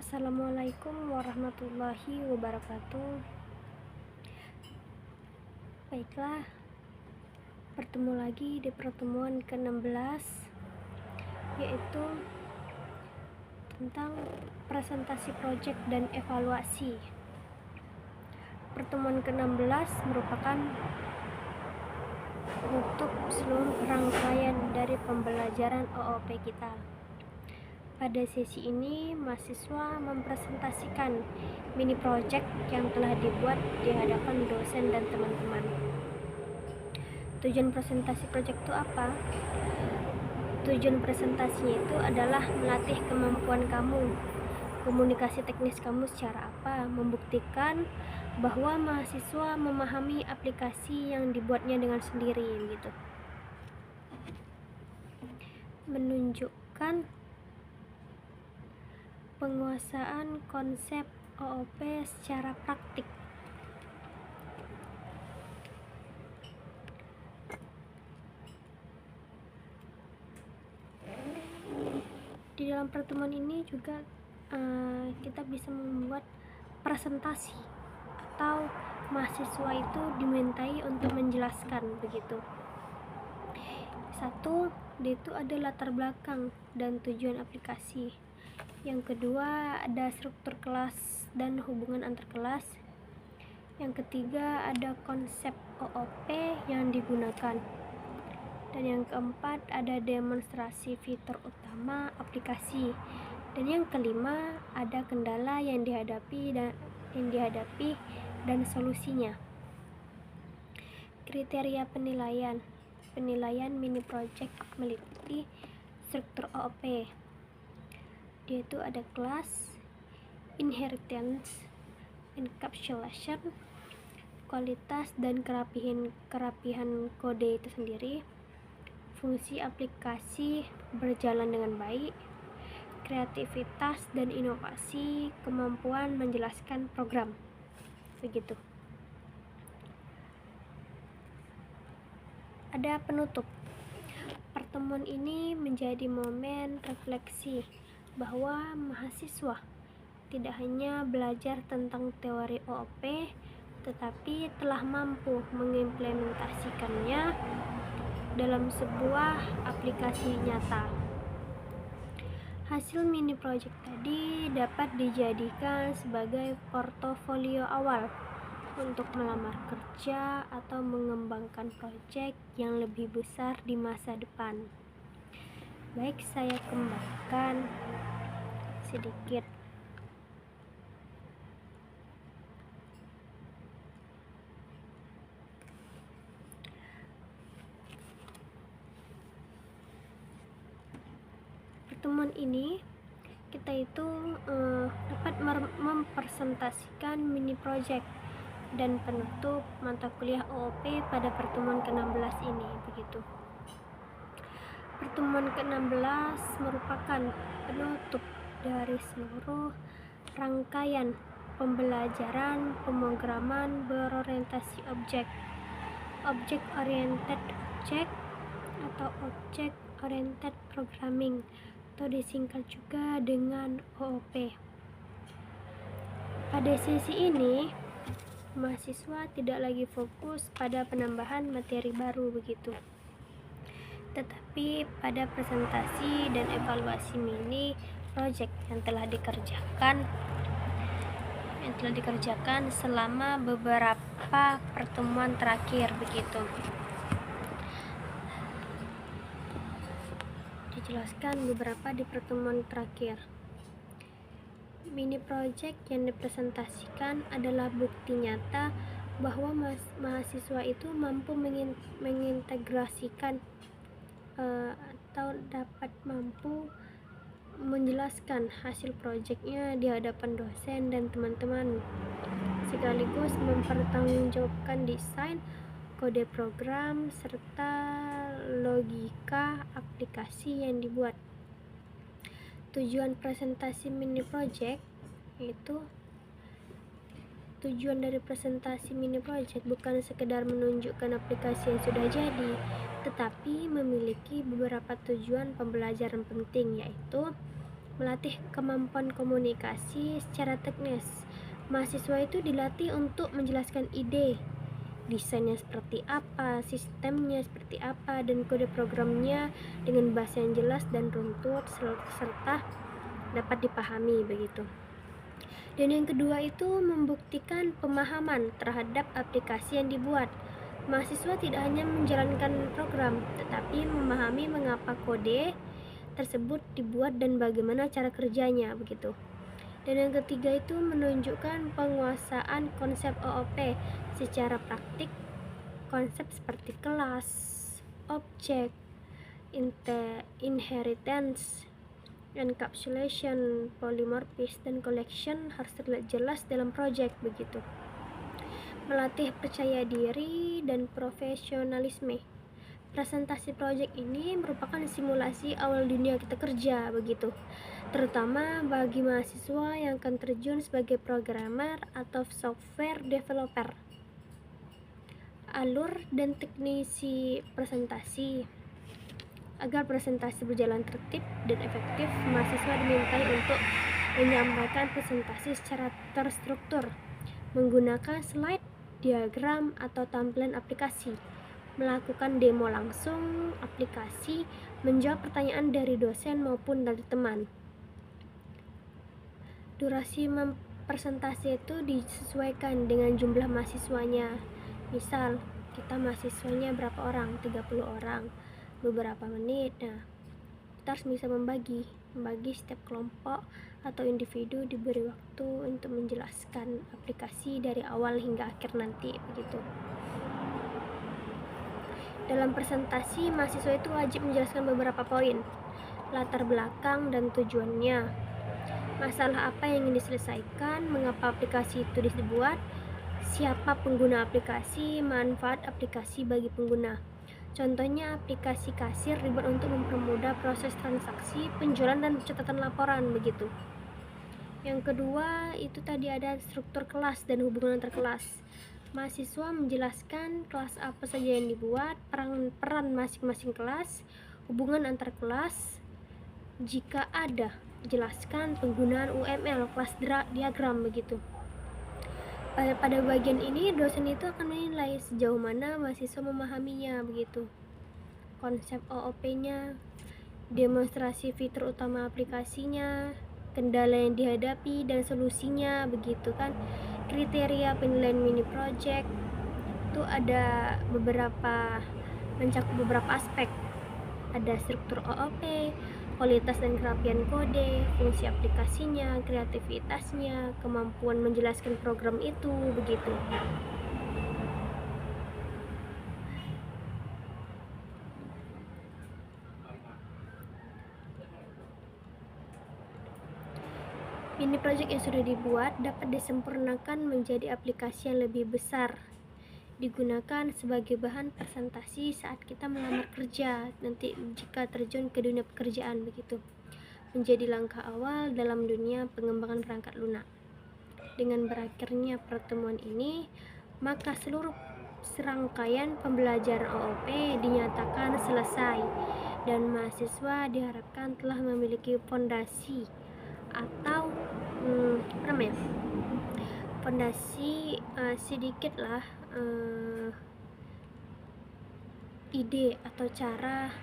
Assalamualaikum warahmatullahi wabarakatuh. Baiklah, bertemu lagi di pertemuan ke-16, yaitu tentang presentasi proyek dan evaluasi. Pertemuan ke-16 merupakan untuk seluruh rangkaian dari pembelajaran OOP kita. Pada sesi ini, mahasiswa mempresentasikan mini project yang telah dibuat di hadapan dosen dan teman-teman. Tujuan presentasi project itu apa? Tujuan presentasinya itu adalah melatih kemampuan kamu, komunikasi teknis kamu secara apa, membuktikan bahwa mahasiswa memahami aplikasi yang dibuatnya dengan sendiri gitu. Menunjukkan penguasaan konsep OOP secara praktik. Di dalam pertemuan ini juga kita bisa membuat presentasi atau mahasiswa itu dimintai untuk menjelaskan begitu. Satu, itu ada latar belakang dan tujuan aplikasi. Yang kedua, ada struktur kelas dan hubungan antar kelas. Yang ketiga, ada konsep OOP yang digunakan. Dan yang keempat, ada demonstrasi fitur utama aplikasi. Dan yang kelima, ada kendala yang dihadapi dan solusinya. Kriteria penilaian mini project meliputi struktur OOP. Dia itu ada kelas, inheritance, encapsulation, kualitas dan kerapihan kode itu sendiri, fungsi aplikasi berjalan dengan baik, kreativitas dan inovasi, kemampuan menjelaskan program. Begitu. Ada penutup. Pertemuan ini menjadi momen refleksi bahwa mahasiswa tidak hanya belajar tentang teori OOP, tetapi telah mampu mengimplementasikannya dalam sebuah aplikasi nyata. Hasil mini project tadi dapat dijadikan sebagai portofolio awal untuk melamar kerja atau mengembangkan proyek yang lebih besar di masa depan. Baik, saya kembangkan sedikit. Pertemuan ini kita itu dapat mempresentasikan mini project dan penutup mata kuliah OOP pada pertemuan ke-16 ini begitu. Pertemuan ke-16 merupakan penutup dari seluruh rangkaian pembelajaran pemrograman berorientasi objek oriented object atau object oriented programming atau disingkat juga dengan OOP. Pada sesi ini mahasiswa tidak lagi fokus pada penambahan materi baru begitu, tetapi pada presentasi dan evaluasi mini project yang telah dikerjakan selama beberapa pertemuan terakhir begitu. Dijelaskan beberapa di pertemuan terakhir. Mini project yang dipresentasikan adalah bukti nyata bahwa mahasiswa itu mampu mengintegrasikan atau dapat mampu menjelaskan hasil proyeknya di hadapan dosen dan teman-teman, sekaligus mempertanggungjawabkan desain, kode program, serta logika aplikasi yang dibuat. Tujuan presentasi mini project yaitu tujuan dari presentasi mini project bukan sekedar menunjukkan aplikasi yang sudah jadi, tetapi memiliki beberapa tujuan pembelajaran penting, yaitu Melatih kemampuan komunikasi secara teknis. Mahasiswa itu dilatih untuk menjelaskan ide, desainnya seperti apa, sistemnya seperti apa, dan kode programnya dengan bahasa yang jelas dan runtut serta dapat dipahami begitu. Dan yang kedua itu membuktikan pemahaman terhadap aplikasi yang dibuat. Mahasiswa tidak hanya menjalankan program, tetapi memahami mengapa kode tersebut dibuat dan bagaimana cara kerjanya begitu. Dan yang ketiga itu menunjukkan penguasaan konsep OOP secara praktik. Konsep seperti kelas, objek, inheritance, encapsulation, polymorphism, dan collection harus terlihat jelas dalam project begitu. Melatih percaya diri dan profesionalisme. Presentasi project ini merupakan simulasi awal dunia kita kerja begitu, terutama bagi mahasiswa yang akan terjun sebagai programmer atau software developer. Alur dan teknisi presentasi. Agar presentasi berjalan tertib dan efektif, mahasiswa dimintai untuk menyampaikan presentasi secara terstruktur, menggunakan slide, diagram, atau tampilan aplikasi, melakukan demo langsung aplikasi, menjawab pertanyaan dari dosen maupun dari teman. Durasi presentasi itu disesuaikan dengan jumlah mahasiswanya. Misal, kita mahasiswanya berapa orang? 30 orang. Beberapa menit. Nah, kita harus bisa membagi setiap kelompok atau individu diberi waktu untuk menjelaskan aplikasi dari awal hingga akhir nanti begitu. Dalam presentasi, mahasiswa itu wajib menjelaskan beberapa poin, latar belakang dan tujuannya, masalah apa yang ingin diselesaikan, mengapa aplikasi itu dibuat, siapa pengguna aplikasi, manfaat aplikasi bagi pengguna. Contohnya aplikasi kasir dibuat untuk mempermudah proses transaksi, penjualan, dan pencatatan laporan begitu. Yang kedua itu tadi ada struktur kelas dan hubungan antar kelas. Mahasiswa menjelaskan kelas apa saja yang dibuat, peran masing-masing kelas, hubungan antar kelas. Jika ada, jelaskan penggunaan UML, kelas diagram begitu. Pada bagian ini dosen itu akan menilai sejauh mana mahasiswa memahaminya begitu. Konsep OOP-nya, demonstrasi fitur utama aplikasinya, kendala yang dihadapi dan solusinya begitu kan. Kriteria penilaian mini project itu ada mencakup beberapa aspek. Ada struktur OOP, kualitas dan kerapian kode, fungsi aplikasinya, kreativitasnya, kemampuan menjelaskan program itu begitu. Mini project yang sudah dibuat dapat disempurnakan menjadi aplikasi yang lebih besar, digunakan sebagai bahan presentasi saat kita melamar kerja nanti jika terjun ke dunia pekerjaan begitu, menjadi langkah awal dalam dunia pengembangan perangkat lunak. Dengan berakhirnya pertemuan ini, maka seluruh serangkaian pembelajaran OOP dinyatakan selesai dan mahasiswa diharapkan telah memiliki fondasi atau fondasi sedikit lah ide atau cara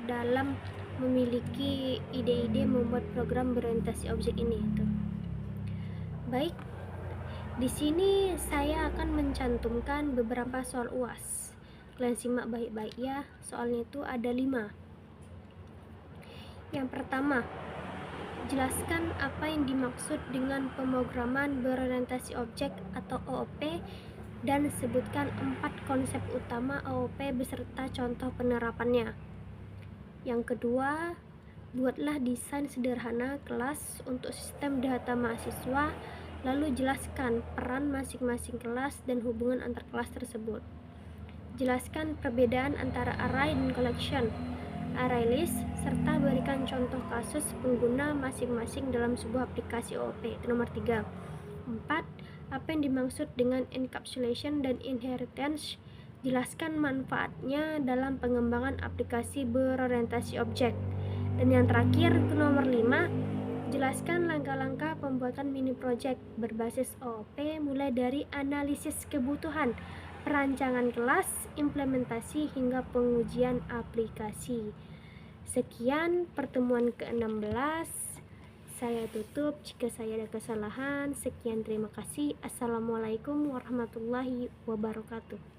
dalam memiliki ide-ide membuat program berorientasi objek ini itu. Baik, di sini saya akan mencantumkan beberapa soal UAS. Kalian simak baik-baik ya. Soalnya itu ada 5. Yang pertama, jelaskan apa yang dimaksud dengan pemrograman berorientasi objek atau OOP dan sebutkan 4 konsep utama OOP beserta contoh penerapannya. Yang kedua, buatlah desain sederhana kelas untuk sistem data mahasiswa, lalu jelaskan peran masing-masing kelas dan hubungan antar kelas tersebut. Jelaskan perbedaan antara array dan collection, array list, serta berikan contoh kasus pengguna masing-masing dalam sebuah aplikasi OOP. Itu nomor 3. 4. Apa yang dimaksud dengan encapsulation dan inheritance? Jelaskan manfaatnya dalam pengembangan aplikasi berorientasi objek. Dan yang terakhir, nomor 5, Jelaskan langkah-langkah pembuatan mini project berbasis OOP mulai dari analisis kebutuhan, perancangan kelas, implementasi hingga pengujian aplikasi. Sekian pertemuan ke-16. Saya tutup jika saya ada kesalahan. Sekian, terima kasih. Assalamualaikum warahmatullahi wabarakatuh.